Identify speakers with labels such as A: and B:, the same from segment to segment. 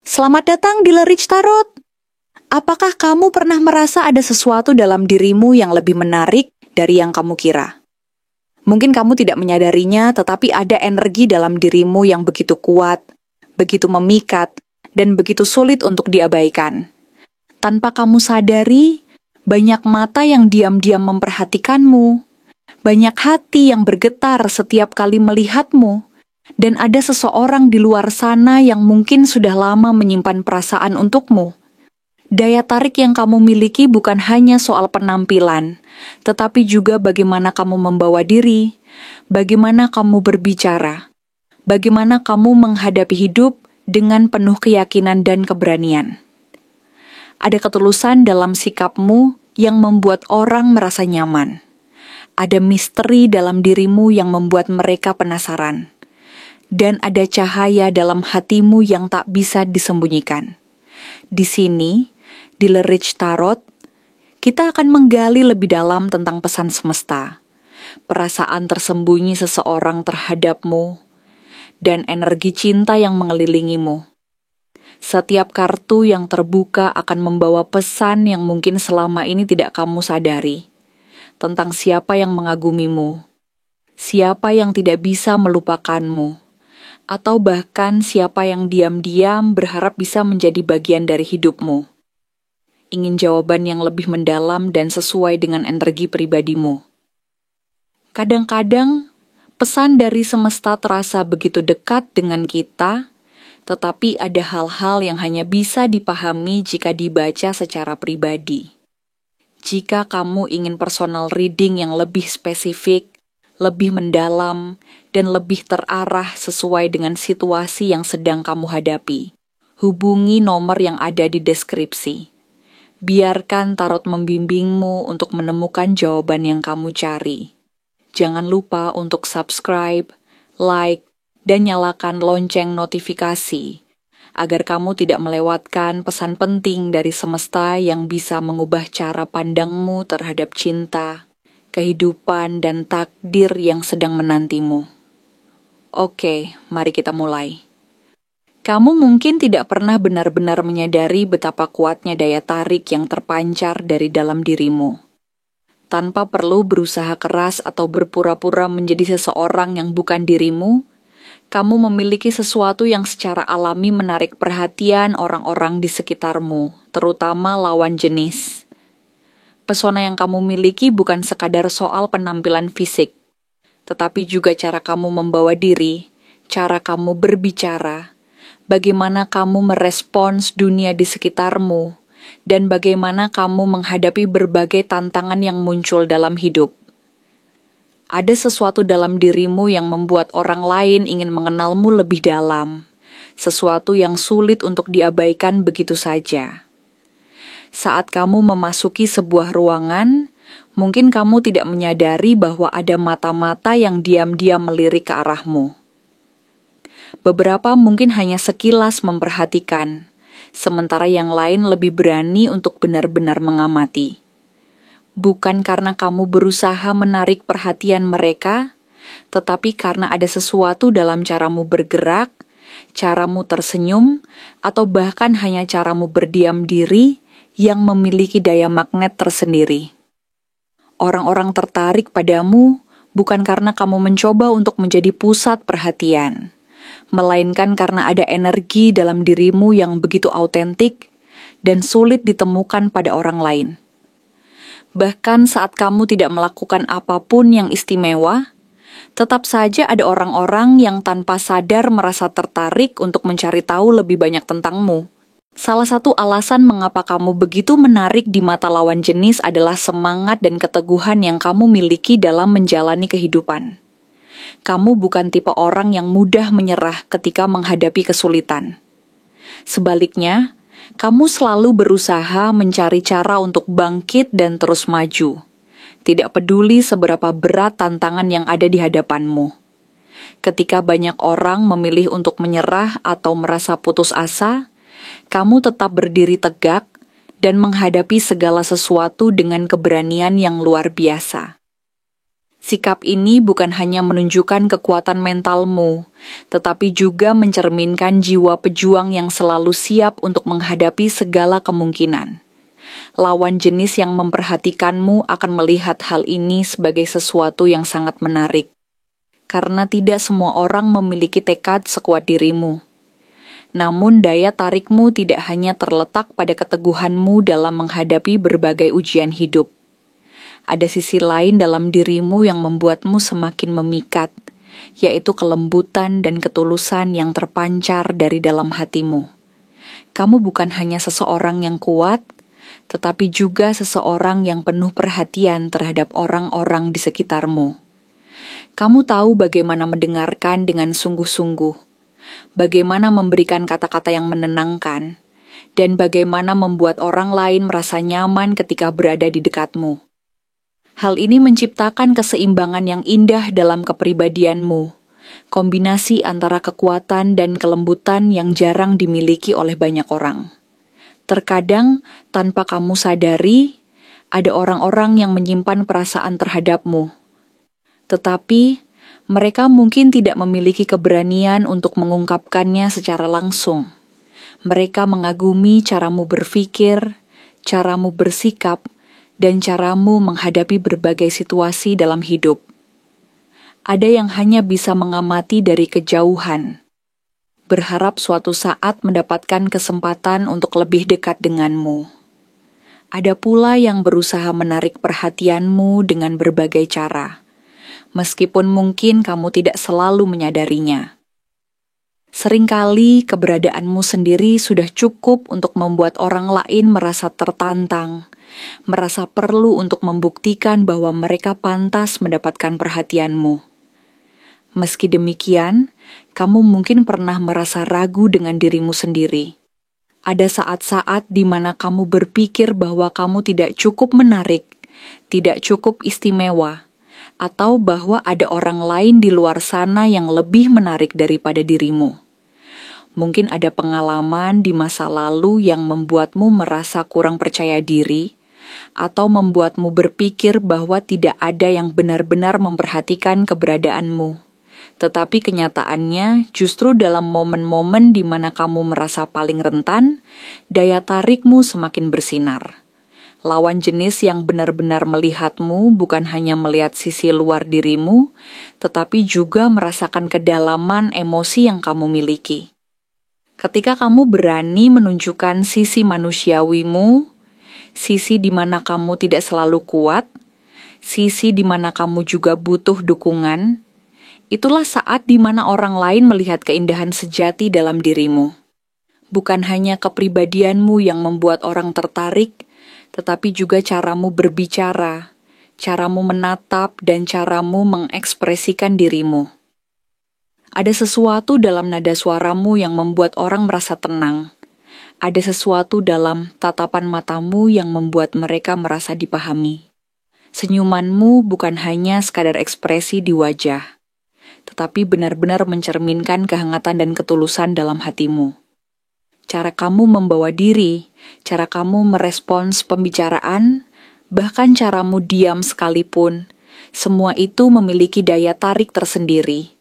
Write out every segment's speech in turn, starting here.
A: Selamat datang di Lerich Tarot. Apakah kamu pernah merasa ada sesuatu dalam dirimu yang lebih menarik dari yang kamu kira? Mungkin kamu tidak menyadarinya, tetapi ada energi dalam dirimu yang begitu kuat, begitu memikat, dan begitu sulit untuk diabaikan. Tanpa kamu sadari, banyak mata yang diam-diam memperhatikanmu, banyak hati yang bergetar setiap kali melihatmu, dan ada seseorang di luar sana yang mungkin sudah lama menyimpan perasaan untukmu. Daya tarik yang kamu miliki bukan hanya soal penampilan, tetapi juga bagaimana kamu membawa diri, bagaimana kamu berbicara, bagaimana kamu menghadapi hidup dengan penuh keyakinan dan keberanian. Ada ketulusan dalam sikapmu yang membuat orang merasa nyaman. Ada misteri dalam dirimu yang membuat mereka penasaran. Dan ada cahaya dalam hatimu yang tak bisa disembunyikan. Di sini, di Lerich Tarot, kita akan menggali lebih dalam tentang pesan semesta, perasaan tersembunyi seseorang terhadapmu, dan energi cinta yang mengelilingimu. Setiap kartu yang terbuka akan membawa pesan yang mungkin selama ini tidak kamu sadari, tentang siapa yang mengagumimu, siapa yang tidak bisa melupakanmu, atau bahkan siapa yang diam-diam berharap bisa menjadi bagian dari hidupmu. Ingin jawaban yang lebih mendalam dan sesuai dengan energi pribadimu. Kadang-kadang, pesan dari semesta terasa begitu dekat dengan kita, tetapi ada hal-hal yang hanya bisa dipahami jika dibaca secara pribadi. Jika kamu ingin personal reading yang lebih spesifik, lebih mendalam, dan lebih terarah sesuai dengan situasi yang sedang kamu hadapi, hubungi nomor yang ada di deskripsi. Biarkan tarot membimbingmu untuk menemukan jawaban yang kamu cari. Jangan lupa untuk subscribe, like, dan nyalakan lonceng notifikasi, agar kamu tidak melewatkan pesan penting dari semesta yang bisa mengubah cara pandangmu terhadap cinta, kehidupan, dan takdir yang sedang menantimu. Oke, mari kita mulai. Kamu mungkin tidak pernah benar-benar menyadari betapa kuatnya daya tarik yang terpancar dari dalam dirimu. Tanpa perlu berusaha keras atau berpura-pura menjadi seseorang yang bukan dirimu, kamu memiliki sesuatu yang secara alami menarik perhatian orang-orang di sekitarmu, terutama lawan jenis. Pesona yang kamu miliki bukan sekadar soal penampilan fisik, tetapi juga cara kamu membawa diri, cara kamu berbicara, bagaimana kamu merespons dunia di sekitarmu, dan bagaimana kamu menghadapi berbagai tantangan yang muncul dalam hidup. Ada sesuatu dalam dirimu yang membuat orang lain ingin mengenalmu lebih dalam, sesuatu yang sulit untuk diabaikan begitu saja. Saat kamu memasuki sebuah ruangan, mungkin kamu tidak menyadari bahwa ada mata-mata yang diam-diam melirik ke arahmu. Beberapa mungkin hanya sekilas memperhatikan, sementara yang lain lebih berani untuk benar-benar mengamati. Bukan karena kamu berusaha menarik perhatian mereka, tetapi karena ada sesuatu dalam caramu bergerak, caramu tersenyum, atau bahkan hanya caramu berdiam diri yang memiliki daya magnet tersendiri. Orang-orang tertarik padamu bukan karena kamu mencoba untuk menjadi pusat perhatian, melainkan karena ada energi dalam dirimu yang begitu autentik dan sulit ditemukan pada orang lain. Bahkan saat kamu tidak melakukan apapun yang istimewa, tetap saja ada orang-orang yang tanpa sadar merasa tertarik untuk mencari tahu lebih banyak tentangmu. Salah satu alasan mengapa kamu begitu menarik di mata lawan jenis adalah semangat dan keteguhan yang kamu miliki dalam menjalani kehidupan. Kamu bukan tipe orang yang mudah menyerah ketika menghadapi kesulitan. Sebaliknya, kamu selalu berusaha mencari cara untuk bangkit dan terus maju. Tidak peduli seberapa berat tantangan yang ada di hadapanmu. Ketika banyak orang memilih untuk menyerah atau merasa putus asa, kamu tetap berdiri tegak dan menghadapi segala sesuatu dengan keberanian yang luar biasa. Sikap ini bukan hanya menunjukkan kekuatan mentalmu, tetapi juga mencerminkan jiwa pejuang yang selalu siap untuk menghadapi segala kemungkinan. Lawan jenis yang memperhatikanmu akan melihat hal ini sebagai sesuatu yang sangat menarik, karena tidak semua orang memiliki tekad sekuat dirimu. Namun daya tarikmu tidak hanya terletak pada keteguhanmu dalam menghadapi berbagai ujian hidup. Ada sisi lain dalam dirimu yang membuatmu semakin memikat, yaitu kelembutan dan ketulusan yang terpancar dari dalam hatimu. Kamu bukan hanya seseorang yang kuat, tetapi juga seseorang yang penuh perhatian terhadap orang-orang di sekitarmu. Kamu tahu bagaimana mendengarkan dengan sungguh-sungguh, bagaimana memberikan kata-kata yang menenangkan, dan bagaimana membuat orang lain merasa nyaman ketika berada di dekatmu. Hal ini menciptakan keseimbangan yang indah dalam kepribadianmu, kombinasi antara kekuatan dan kelembutan yang jarang dimiliki oleh banyak orang. Terkadang, tanpa kamu sadari, ada orang-orang yang menyimpan perasaan terhadapmu. Tetapi, mereka mungkin tidak memiliki keberanian untuk mengungkapkannya secara langsung. Mereka mengagumi caramu berpikir, caramu bersikap, dan caramu menghadapi berbagai situasi dalam hidup. Ada yang hanya bisa mengamati dari kejauhan, berharap suatu saat mendapatkan kesempatan untuk lebih dekat denganmu. Ada pula yang berusaha menarik perhatianmu dengan berbagai cara, meskipun mungkin kamu tidak selalu menyadarinya. Seringkali keberadaanmu sendiri sudah cukup untuk membuat orang lain merasa tertantang, merasa perlu untuk membuktikan bahwa mereka pantas mendapatkan perhatianmu. Meski demikian, kamu mungkin pernah merasa ragu dengan dirimu sendiri. Ada saat-saat di mana kamu berpikir bahwa kamu tidak cukup menarik, tidak cukup istimewa, atau bahwa ada orang lain di luar sana yang lebih menarik daripada dirimu. Mungkin ada pengalaman di masa lalu yang membuatmu merasa kurang percaya diri, atau membuatmu berpikir bahwa tidak ada yang benar-benar memperhatikan keberadaanmu. Tetapi kenyataannya justru dalam momen-momen di mana kamu merasa paling rentan, daya tarikmu semakin bersinar. Lawan jenis yang benar-benar melihatmu bukan hanya melihat sisi luar dirimu, tetapi juga merasakan kedalaman emosi yang kamu miliki. Ketika kamu berani menunjukkan sisi manusiawimu, sisi di mana kamu tidak selalu kuat, sisi di mana kamu juga butuh dukungan, itulah saat di mana orang lain melihat keindahan sejati dalam dirimu. Bukan hanya kepribadianmu yang membuat orang tertarik, tetapi juga caramu berbicara, caramu menatap, dan caramu mengekspresikan dirimu. Ada sesuatu dalam nada suaramu yang membuat orang merasa tenang. Ada sesuatu dalam tatapan matamu yang membuat mereka merasa dipahami. Senyumanmu bukan hanya sekadar ekspresi di wajah, tetapi benar-benar mencerminkan kehangatan dan ketulusan dalam hatimu. Cara kamu membawa diri, cara kamu merespons pembicaraan, bahkan caramu diam sekalipun, semua itu memiliki daya tarik tersendiri.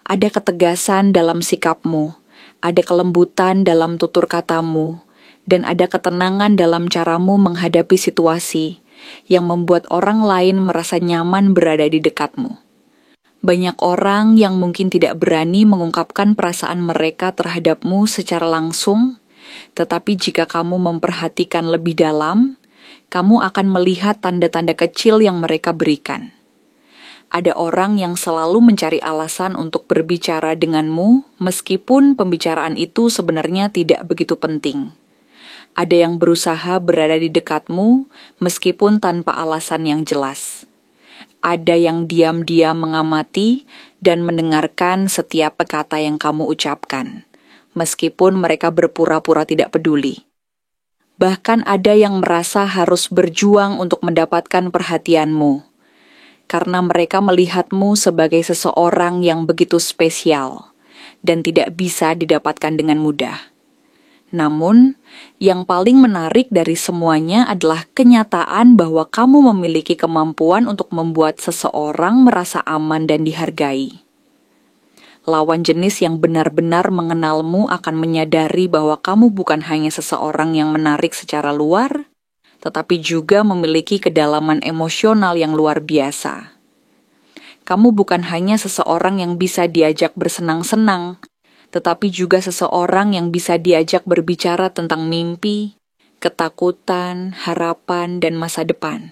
A: Ada ketegasan dalam sikapmu, ada kelembutan dalam tutur katamu, dan ada ketenangan dalam caramu menghadapi situasi yang membuat orang lain merasa nyaman berada di dekatmu. Banyak orang yang mungkin tidak berani mengungkapkan perasaan mereka terhadapmu secara langsung, tetapi jika kamu memperhatikan lebih dalam, kamu akan melihat tanda-tanda kecil yang mereka berikan. Ada orang yang selalu mencari alasan untuk berbicara denganmu, meskipun pembicaraan itu sebenarnya tidak begitu penting. Ada yang berusaha berada di dekatmu, meskipun tanpa alasan yang jelas. Ada yang diam-diam mengamati dan mendengarkan setiap kata yang kamu ucapkan, meskipun mereka berpura-pura tidak peduli. Bahkan ada yang merasa harus berjuang untuk mendapatkan perhatianmu, karena mereka melihatmu sebagai seseorang yang begitu spesial dan tidak bisa didapatkan dengan mudah. Namun, yang paling menarik dari semuanya adalah kenyataan bahwa kamu memiliki kemampuan untuk membuat seseorang merasa aman dan dihargai. Lawan jenis yang benar-benar mengenalmu akan menyadari bahwa kamu bukan hanya seseorang yang menarik secara luar, tetapi juga memiliki kedalaman emosional yang luar biasa. Kamu bukan hanya seseorang yang bisa diajak bersenang-senang, tetapi juga seseorang yang bisa diajak berbicara tentang mimpi, ketakutan, harapan, dan masa depan.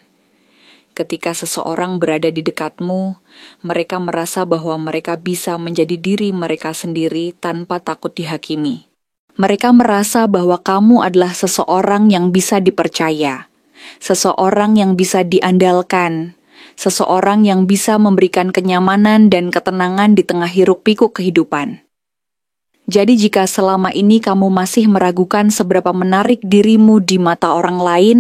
A: Ketika seseorang berada di dekatmu, mereka merasa bahwa mereka bisa menjadi diri mereka sendiri tanpa takut dihakimi. Mereka merasa bahwa kamu adalah seseorang yang bisa dipercaya, seseorang yang bisa diandalkan, seseorang yang bisa memberikan kenyamanan dan ketenangan di tengah hiruk-pikuk kehidupan. Jadi jika selama ini kamu masih meragukan seberapa menarik dirimu di mata orang lain,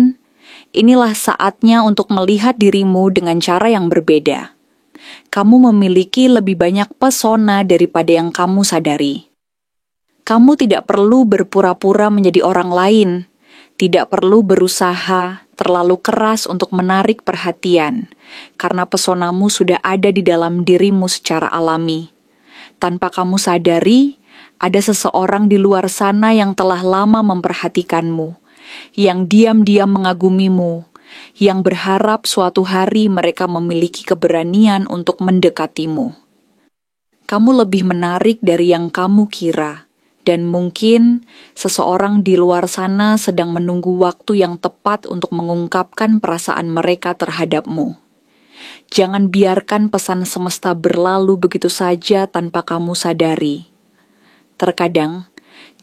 A: inilah saatnya untuk melihat dirimu dengan cara yang berbeda. Kamu memiliki lebih banyak pesona daripada yang kamu sadari. Kamu tidak perlu berpura-pura menjadi orang lain, tidak perlu berusaha terlalu keras untuk menarik perhatian, karena pesonamu sudah ada di dalam dirimu secara alami. Tanpa kamu sadari, ada seseorang di luar sana yang telah lama memperhatikanmu, yang diam-diam mengagumimu, yang berharap suatu hari mereka memiliki keberanian untuk mendekatimu. Kamu lebih menarik dari yang kamu kira, dan mungkin seseorang di luar sana sedang menunggu waktu yang tepat untuk mengungkapkan perasaan mereka terhadapmu. Jangan biarkan pesan semesta berlalu begitu saja tanpa kamu sadari. Terkadang,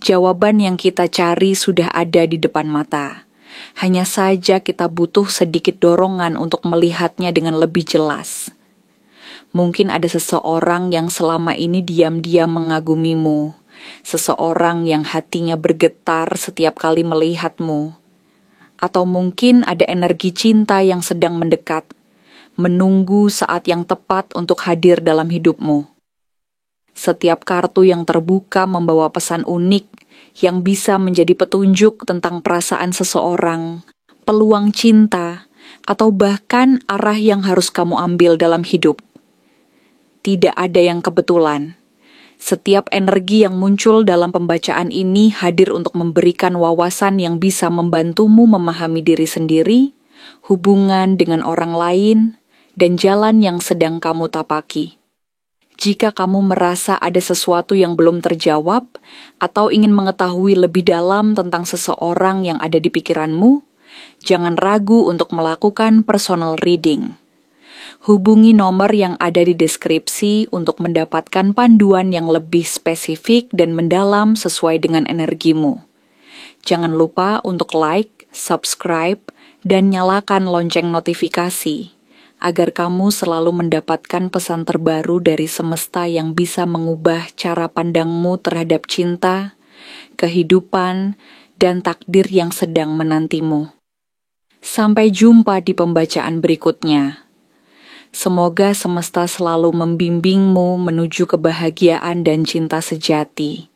A: jawaban yang kita cari sudah ada di depan mata. Hanya saja kita butuh sedikit dorongan untuk melihatnya dengan lebih jelas. Mungkin ada seseorang yang selama ini diam-diam mengagumimu, seseorang yang hatinya bergetar setiap kali melihatmu. Atau mungkin ada energi cinta yang sedang mendekat, menunggu saat yang tepat untuk hadir dalam hidupmu. Setiap kartu yang terbuka membawa pesan unik yang bisa menjadi petunjuk tentang perasaan seseorang, peluang cinta, atau bahkan arah yang harus kamu ambil dalam hidup. Tidak ada yang kebetulan. Setiap energi yang muncul dalam pembacaan ini hadir untuk memberikan wawasan yang bisa membantumu memahami diri sendiri, hubungan dengan orang lain, dan jalan yang sedang kamu tapaki. Jika kamu merasa ada sesuatu yang belum terjawab atau ingin mengetahui lebih dalam tentang seseorang yang ada di pikiranmu, jangan ragu untuk melakukan personal reading. Hubungi nomor yang ada di deskripsi untuk mendapatkan panduan yang lebih spesifik dan mendalam sesuai dengan energimu. Jangan lupa untuk like, subscribe, dan nyalakan lonceng notifikasi, agar kamu selalu mendapatkan pesan terbaru dari semesta yang bisa mengubah cara pandangmu terhadap cinta, kehidupan, dan takdir yang sedang menantimu. Sampai jumpa di pembacaan berikutnya. Semoga semesta selalu membimbingmu menuju kebahagiaan dan cinta sejati.